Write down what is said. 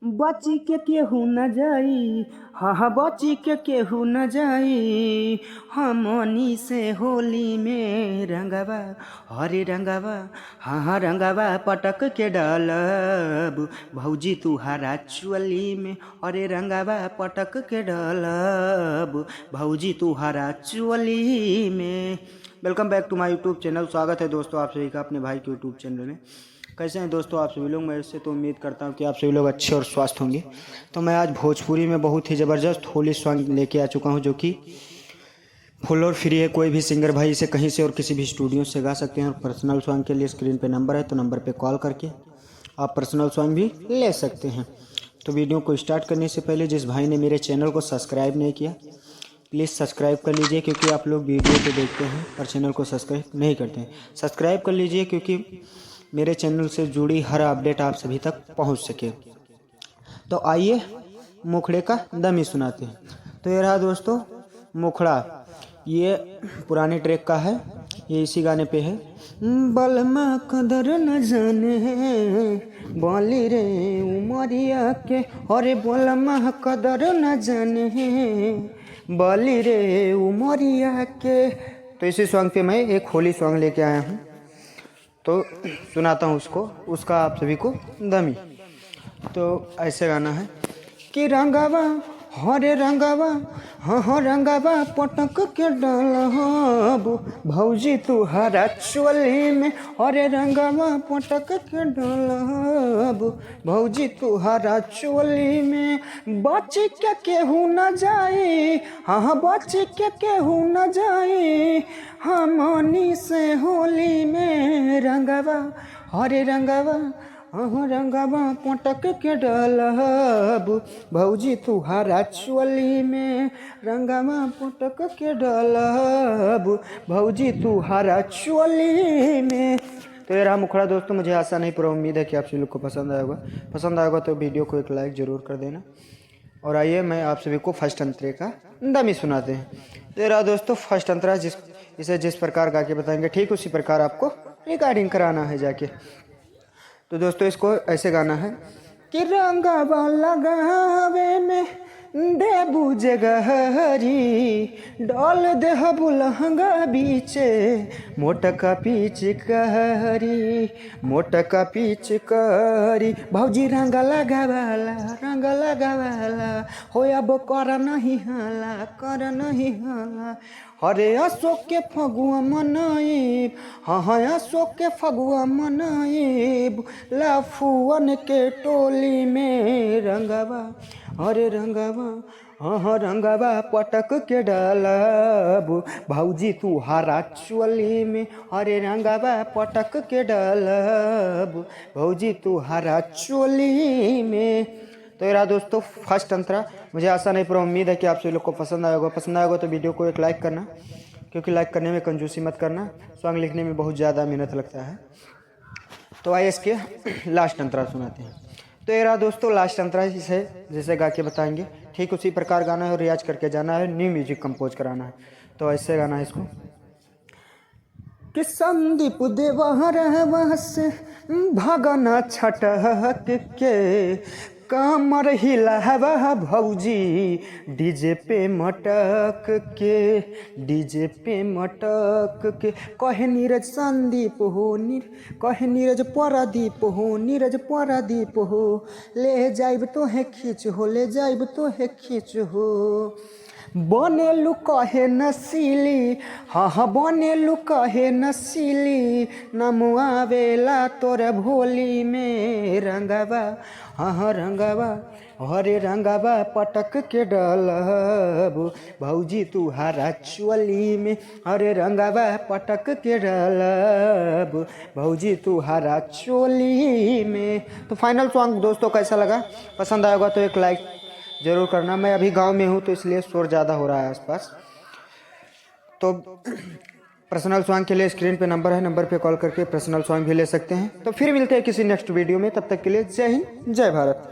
बची के केहू न जाई, हाँ हाँ बची के केहू न जाई, हमनी से होली में रंगवा, हरे रंगवा, हाँ हाँ रंगवा पटक के डालब, भौजी तुहारा चुअली में हरे रंगवा पटक के डालब, भौजी तुहारा चुअली में। Welcome back to my YouTube channel. स्वागत है दोस्तों आप सभी का अपने भाई के यूट्यूब चैनल में। कैसे हैं दोस्तों आप सभी लोग? मैं इससे तो उम्मीद करता हूं कि आप सभी लोग अच्छे और स्वस्थ होंगे। तो मैं आज भोजपुरी में बहुत ही ज़बरदस्त होली सॉन्ग लेके आ चुका हूं, जो कि फुल और फ्री है। कोई भी सिंगर भाई इसे कहीं से और किसी भी स्टूडियो से गा सकते हैं। और पर्सनल सॉन्ग के लिए स्क्रीन पे नंबर है, तो नंबर पे कॉल करके आप पर्सनल सॉन्ग भी ले सकते हैं। तो वीडियो को स्टार्ट करने से पहले जिस भाई ने मेरे चैनल को सब्सक्राइब नहीं किया, प्लीज़ सब्सक्राइब कर लीजिए, क्योंकि आप लोग वीडियो तो देखते हैं और चैनल को सब्सक्राइब नहीं करते हैं। सब्सक्राइब कर लीजिए क्योंकि मेरे चैनल से जुड़ी हर अपडेट आप सभी तक पहुंच सके। तो आइए मुखड़े का दम ही सुनाते हैं। तो ये रहा दोस्तों मुखड़ा, ये पुराने ट्रैक का है, ये इसी गाने पे है। बलमा कदर न जाने बोली रे उमरिया के, अरे बलमा कदर न जाने बोली रे उमरिया के। तो इसी सॉन्ग पे मैं एक होली सॉन्ग लेके आया हूँ, तो सुनाता हूँ उसका आप सभी को दमी। तो ऐसे गाना है कि रंगावा हरे रंगावा, हाँ हाँ रंगावा पटक के डालब, भौजी तुहारा चोली में हरे रंगावा पटक के डालब, भौजी तुहारा चोली में। बच के केहू न जाए, हाँ हाँ बच के केहू न जाए, हमनी से होली में रंगावा हरे रंगावा, हाँ रंगावा पटक के डालब, भौजी तुहारा चोली में रंगावा पटक के डालब, भौजी तुहारा चोली में। तो ये रहा मुखड़ा दोस्तों। मुझे आशा नहीं पूरा उम्मीद है कि आप सभी लोग को पसंद आएगा तो वीडियो को एक लाइक ज़रूर कर देना। और आइए मैं आप सभी को फर्स्ट अंतरे का दमी सुनाते हैं। तो ये रहा दोस्तों फर्स्ट अंतरा, इसे जिस प्रकार गा के बताएंगे ठीक उसी प्रकार आपको रिकॉर्डिंग कराना है जाके। तो दोस्तों इसको ऐसे गाना है कि रंगावा लगावे में देबू जगहरी, डाल देहबू लहंगा बीचे मोटका पीच कहरी, मोटका पीच करी, भौजी रंग लगावाला हो अब कर नहीं हाला, हरे अशोक के फगुआ मनाइब, हाँ हाँ अशोक के फगुआ मनाइब, लाफुअन के टोली में रंगावा हरे रंगावा, हाँ हाँ रंगावा पटक के डालब, भौजी तुहारा चोली में हरे रंगावा पटक के डालब, भौजी तुहारा चोली में। तो ये रहा दोस्तों फर्स्ट अंतरा। मुझे आशा नहीं पूरा उम्मीद है कि आप सभी लोग को पसंद आएगा तो वीडियो को एक लाइक करना, क्योंकि लाइक करने में कंजूसी मत करना। सॉन्ग लिखने में बहुत ज़्यादा मेहनत लगता है। तो आइए इसके लास्ट अंतरा सुनाते हैं। तो ये रहा दोस्तों लास्ट अंतरा, जैसे गा के बताएंगे ठीक उसी प्रकार गाना है और रियाज करके जाना है, न्यू म्यूजिक कंपोज कराना है। तो ऐसे गाना है इसको कि संदीप देवहर से भगना छटक के, कमर हिलावा भौजी डीजे पे मटक के, कहे नीरज संदीप हो कहे नीरज परादीप हो, ले जाइब तो है खींच हो, बनेलू कहे नसीली, हाँ हाँ बनेलू कहे नसीली, नमुआवेला तोर भोली में रंगावा, हाँ हाँ रंगावा हरे रंगावा पटक के डालब, भौजी तुहारा चोली में हरे रंगावा पटक के डालब, भौजी तुहारा चोली में। तो फाइनल सॉन्ग दोस्तों कैसा लगा? पसंद आएगा तो एक लाइक ज़रूर करना। मैं अभी गांव में हूं तो इसलिए शोर ज़्यादा हो रहा है आसपास। तो पर्सनल सॉन्ग के लिए स्क्रीन पे नंबर है, नंबर पे कॉल करके पर्सनल सॉन्ग भी ले सकते हैं। तो फिर मिलते हैं किसी नेक्स्ट वीडियो में, तब तक के लिए जय हिंद जय भारत।